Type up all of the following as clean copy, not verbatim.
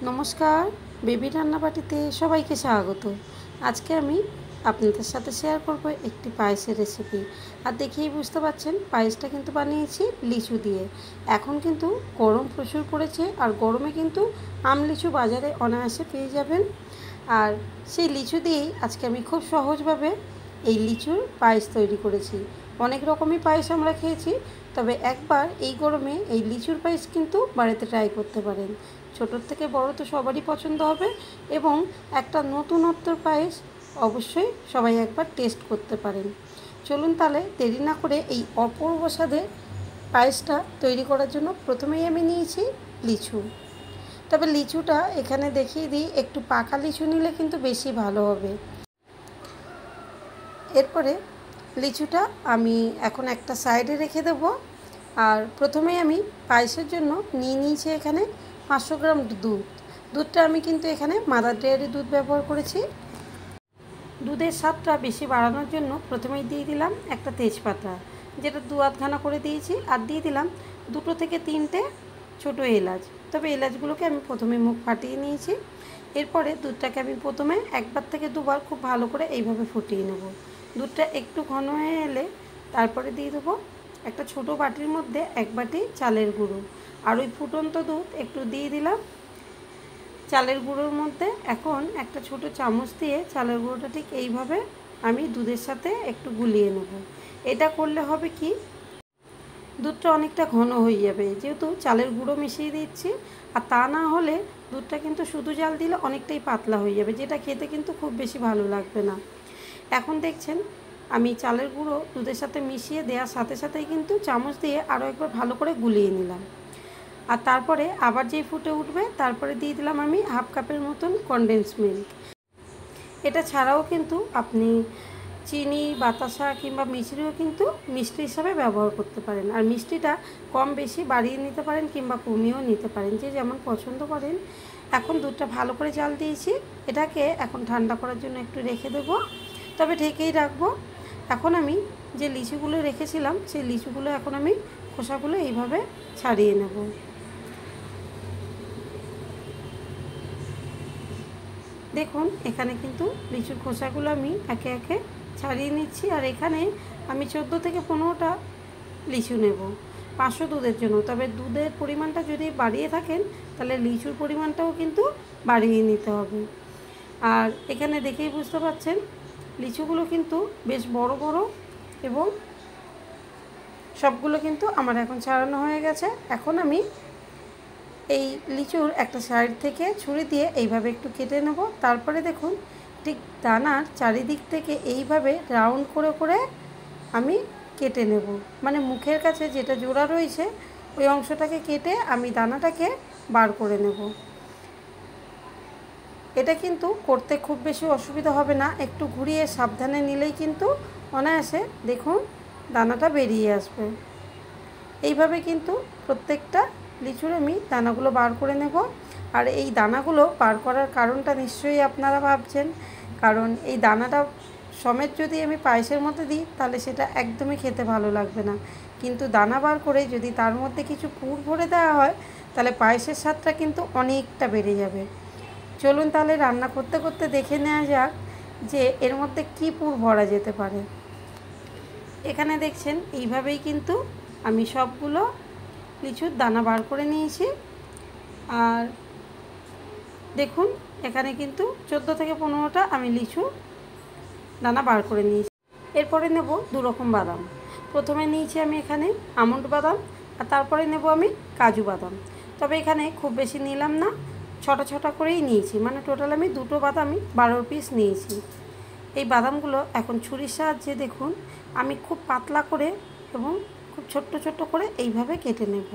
নমস্কার, বেবি রান্নাবাটিতে সবাইকে স্বাগত। আজকে আমি আপনাদের সাথে শেয়ার করব একটি পায়েসের রেসিপি। আর দেখেই বুঝতে পারছেন পায়েসটা কিন্তু বানিয়েছি লিচু দিয়ে। এখন কিন্তু গরম প্রচুর পড়েছে, আর গরমে কিন্তু আম লিচু বাজারে অনায়াসে পেয়ে যাবেন। আর সেই লিচু দিয়েই আজকে আমি খুব সহজভাবে এই লিচুর পায়েস তৈরি করেছি। অনেক রকমই পায়েস আমরা খেয়েছি, তবে একবার এই গরমে এই লিচুর পায়েস কিন্তু বাড়িতে ট্রাই করতে পারেন। ছোটোর থেকে বড় তো সবারই পছন্দ হবে, এবং একটা নতুনত্বর পায়েস অবশ্যই সবাই একবার টেস্ট করতে পারেন। চলুন তাহলে দেরি না করে এই অপূর্ব স্বাদের পায়েসটা তৈরি করার জন্য প্রথমেই আমি নিয়েছি লিচু। তবে লিচুটা এখানে দেখিয়ে দিই, একটু পাকা লিচু নিলে কিন্তু বেশি ভালো হবে। এরপরে লিচুটা আমি এখন একটা সাইডে রেখে দেবো। আর প্রথমেই আমি পায়েসের জন্য নিয়েছি এখানে 500 গ্রাম দুধটা আমি কিন্তু এখানে মাদার ডেয়ারি দুধ ব্যবহার করেছি। দুধের স্বাদটা বেশি বাড়ানোর জন্য প্রথমেই দিয়ে দিলাম একটা তেজপাতা, যেটা 2 আধখানা করে দিয়েছি, আর দিয়ে দিলাম 2 থেকে 3টে ছোটো এলাচ। তবে এলাচগুলোকে আমি প্রথমে মুখ ফাটিয়ে নিয়েছি। এরপরে দুধটাকে আমি প্রথমে 1বার থেকে 2বার খুব ভালো করে এইভাবে ফুটিয়ে নেব। দুধটা একটু ঘন হয়ে এলে তারপরে দিয়ে দেবো একটা ছোটো বাটির মধ্যে 1 বাটি চালের গুঁড়ো, আর ওই ফুটন্ত দুধ একটু দিয়ে দিলাম চালের গুঁড়োর মধ্যে। এখন একটা ছোটো চামচ দিয়ে চালের গুঁড়োটা ঠিক এইভাবে আমি দুধের সাথে একটু গুলিয়ে নেব। এটা করলে হবে কি, দুধটা অনেকটা ঘন হয়ে যাবে, যেহেতু চালের গুঁড়ো মিশিয়ে দিচ্ছি। আর তা না হলে দুধটা কিন্তু শুধু জাল দিলে অনেকটাই পাতলা হয়ে যাবে, যেটা খেতে কিন্তু খুব বেশি ভালো লাগবে না। এখন দেখছেন আমি চালের গুঁড়ো দুধের সাথে মিশিয়ে দেওয়ার সাথে সাথেই কিন্তু চামচ দিয়ে আরও একবার ভালো করে গুলিয়ে নিলাম। আর তারপরে আবার যেই ফুটে উঠবে তারপরে দিয়ে দিলাম আমি 1/2 কাপের মতন কনডেন্স মিল্ক। এটা ছাড়াও কিন্তু আপনি চিনি, বাতাসা কিংবা মিছরিও কিন্তু মিষ্টি হিসাবে ব্যবহার করতে পারেন। আর মিষ্টিটা কম বেশি বাড়িয়ে নিতে পারেন কিংবা কমিয়েও নিতে পারেন, যে যেমন পছন্দ করেন। এখন দুধটা ভালো করে জাল দিয়েছি, এটাকে এখন ঠান্ডা করার জন্য একটু রেখে দেবো, তবে ঢেকেই রাখবো। এখন আমি যে লিচুগুলো রেখেছিলাম সেই লিচুগুলো এখন আমি খোসাগুলো এইভাবে ছাড়িয়ে নেব। দেখুন এখানে কিন্তু লিচুর খোসাগুলো আমি একে একে ছাড়িয়ে নিচ্ছি। আর এখানে আমি 14 থেকে 15টা লিচু নেব 500 দুধের জন্য। তবে দুধের পরিমাণটা যদি বাড়িয়ে থাকেন তাহলে লিচুর পরিমাণটাও কিন্তু বাড়িয়ে নিতে হবে। আর এখানে দেখেই বুঝতে পারছেন লিচুগুলো কিন্তু বেশ বড় বড়, এবং সবগুলো কিন্তু আমার এখন ছাড়ানো হয়ে গেছে। এখন আমি এই লিচুর একটা সাইড থেকে ছুরি দিয়ে এইভাবে একটু কেটে নেব। তারপরে দেখুন ঠিক দানার চারিদিক থেকে এইভাবে রাউন্ড করে করে আমি কেটে নেব, মানে মুখের কাছে যেটা জোড়া রয়েছে ওই অংশটাকে কেটে আমি দানাটাকে বার করে নেব। এটা কিন্তু করতে খুব বেশি অসুবিধা হবে না, একটু ঘুরিয়ে সাবধানে নিলেই কিন্তু অনায়াসে দেখুন দানাটা বেরিয়ে আসবে। এইভাবে কিন্তু প্রত্যেকটা লিচুর আমি দানাগুলো বার করে নেব। আর এই দানাগুলো বার করার কারণটা নিশ্চয়ই আপনারা ভাবছেন, কারণ এই দানাটা সমেত যদি আমি পায়েসের মধ্যে দিই তাহলে সেটা একদমই খেতে ভালো লাগবে না, কিন্তু দানা বার করে যদি তার মধ্যে কিছু পুর ভরে দেওয়া হয় তাহলে পায়েসের স্বাদটা কিন্তু অনেকটা বেড়ে যাবে। চলুন তাহলে রান্না করতে করতে দেখে নেওয়া যাক যে এর মধ্যে কী পুর ভরা যেতে পারে। এখানে দেখছেন এইভাবেই কিন্তু আমি সবগুলো লিচুর দানা বার করে নিয়েছি। আর দেখুন এখানে কিন্তু 14 থেকে 15টা আমি লিচু দানা বার করে নিয়েছি। এরপরে নেব 2 রকম বাদাম। প্রথমে নিয়েছি আমি এখানে আমন্ড বাদাম, আর তারপরে নেব আমি কাজু বাদাম। তবে এখানে খুব বেশি নিলাম না, ছোটো ছোটো করেই নিয়েছি, মানে টোটাল আমি 2টো বাদামই 12 পিস নিয়েছি। এই বাদামগুলো এখন ছুরির সাহায্যে দেখুন আমি খুব পাতলা করে এবং খুব ছোট্ট ছোট্ট করে এইভাবে কেটে নেব।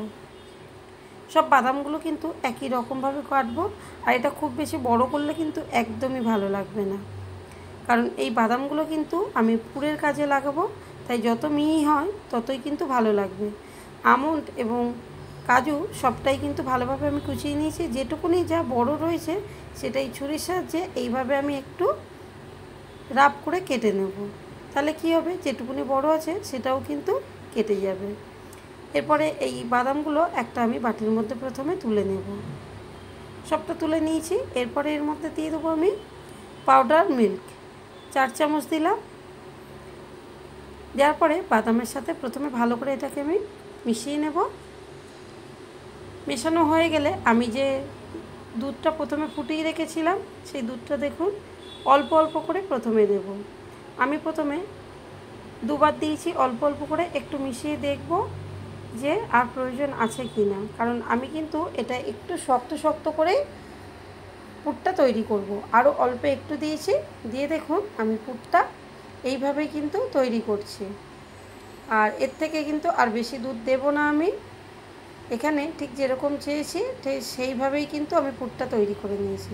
সব বাদামগুলো কিন্তু একই রকমভাবে কাটবো, আর এটা খুব বেশি বড় করলে কিন্তু একদমই ভালো লাগবে না, কারণ এই বাদামগুলো কিন্তু আমি পুরের কাজে লাগাবো, তাই যত মিহি হয় ততই কিন্তু ভালো লাগবে। আমন্ড এবং কাজু সবটাই কিন্তু ভালোভাবে আমি কুচিয়ে নিয়েছি, যেটুকুনি যা বড় রয়েছে সেটাই ছুরির সাহায্যে এইভাবে আমি একটু রাফ করে কেটে নেব। তাহলে কী হবে, যেটুকুনি বড় আছে সেটাও কিন্তু কেটে যাবে। এরপরে এই বাদামগুলো একটা আমি বাটির মধ্যে প্রথমে তুলে নেব। সবটা তুলে নিয়েছি। এরপরে এর মধ্যে দিয়ে দেবো আমি পাউডার মিল্ক 4 চামচ দিলাম। দেওয়ার পরে বাদামের সাথে প্রথমে ভালো করে এটাকে আমি মিশিয়ে নেব। মেশানো হয়ে গেলে আমি যে দুধটা প্রথমে ফুটিয়ে রেখেছিলাম সেই দুধটা দেখুন অল্প অল্প করে প্রথমে দেব। আমি প্রথমে দুবার দিয়েছি, অল্প অল্প করে একটু মিশিয়ে দেখব যে আর প্রয়োজন আছে কি না, কারণ আমি কিন্তু এটা একটু শক্ত শক্ত করে পুরটা তৈরি করব। আরও অল্প একটু দিয়েছি, দিয়ে দেখুন আমি পুরটা এইভাবেই কিন্তু তৈরি করছি। আর এর থেকে কিন্তু আর বেশি দুধ দেব না। আমি এখানে ঠিক যেরকম চেয়েছি ঠিক সেইভাবেই কিন্তু আমি পুরটা তৈরি করে নিয়েছি।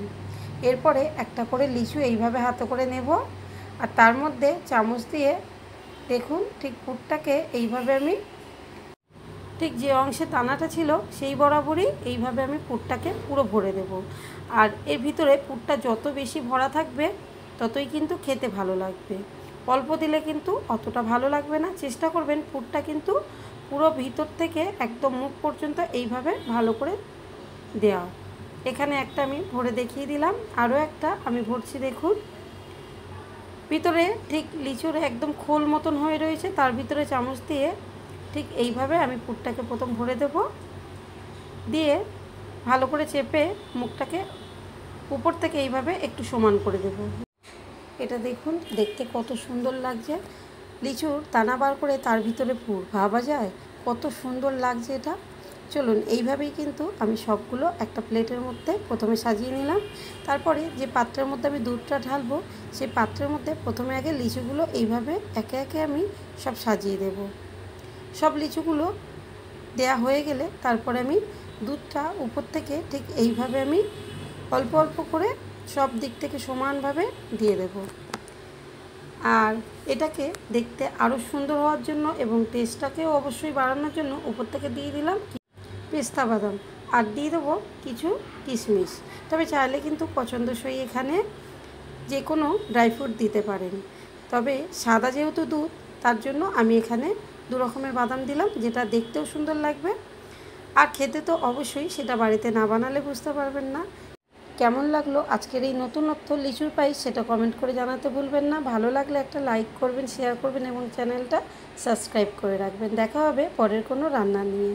এরপরে একটা করে লিচু এইভাবে হাতে করে নেব, আর তার মধ্যে চামচ দিয়ে দেখুন ঠিক পুরটাকে এইভাবে আমি ঠিক যে অংশে দানাটা ছিল সেই বরাবরই এইভাবে আমি পুরটাকে পুরো ভরে দেব। আর এর ভিতরে পুরটা যত বেশি ভরা থাকবে ততই কিন্তু খেতে ভালো লাগবে। অল্প দিলে কিন্তু অতটা ভালো লাগবে না। চেষ্টা করবেন পুরটা কিন্তু পুরো ভিতর থেকে একদম মুখ পর্যন্ত এইভাবে ভালো করে দেওয়া। এখানে একটা আমি ভরে দেখিয়ে দিলাম, আরও একটা আমি ভরছি। দেখুন ভিতরে ঠিক লিচুর একদম খোল মতন হয়ে রয়েছে, তার ভিতরে চামচ দিয়ে ঠিক এইভাবে আমি পুরটাকে প্রথম ভরে দেব, দিয়ে ভালো করে চেপে মুখটাকে উপর থেকে এইভাবে একটু সমান করে দেব। এটা দেখুন দেখতে কত সুন্দর লাগছে, লিচুর দানা বার করে তার ভিতরে পুর, ভাবা যায় কত সুন্দর লাগছে এটা। চলুন এইভাবেই কিন্তু আমি সবগুলো একটা প্লেটের মধ্যে প্রথমে সাজিয়ে নিলাম। তারপরে যে পাত্রের মধ্যে আমি দুধটা ঢালবো সেই পাত্রের মধ্যে প্রথমে আগে লিচুগুলো এইভাবে একে একে আমি সব সাজিয়ে দেব। সব লিচুগুলো দেয়া হয়ে গেলে তারপরে আমি দুধটা উপর থেকে ঠিক এইভাবে আমি অল্প অল্প করে সব দিক থেকে সমানভাবে দিয়ে দেব। আর এটাকে দেখতে আরও সুন্দর হওয়ার জন্য এবং টেস্টটাকেও অবশ্যই বাড়ানোর জন্য উপর থেকে দিয়ে দিলাম পেস্তা বাদাম, আর দিয়ে দেবো কিছু কিশমিশ। তবে চাইলে কিন্তু পছন্দসই এখানে যে কোনো ড্রাই ফ্রুট দিতে পারেন। তবে সাদা যেহেতু দুধ তার জন্য আমি এখানে 2 রকমের বাদাম দিলাম, যেটা দেখতেও সুন্দর লাগবে। আর খেতে তো অবশ্যই সেটা বাড়িতে না বানালে বুঝতে পারবেন না। কেমন লাগলো আজকের এই নতুনত্ব লিচুর পায়েস সেটা কমেন্ট করে জানাতে ভুলবেন না। ভালো লাগলে একটা লাইক করবেন, শেয়ার করবেন এবং চ্যানেলটা সাবস্ক্রাইব করে রাখবেন। দেখা হবে পরের কোনো রান্না নিয়ে।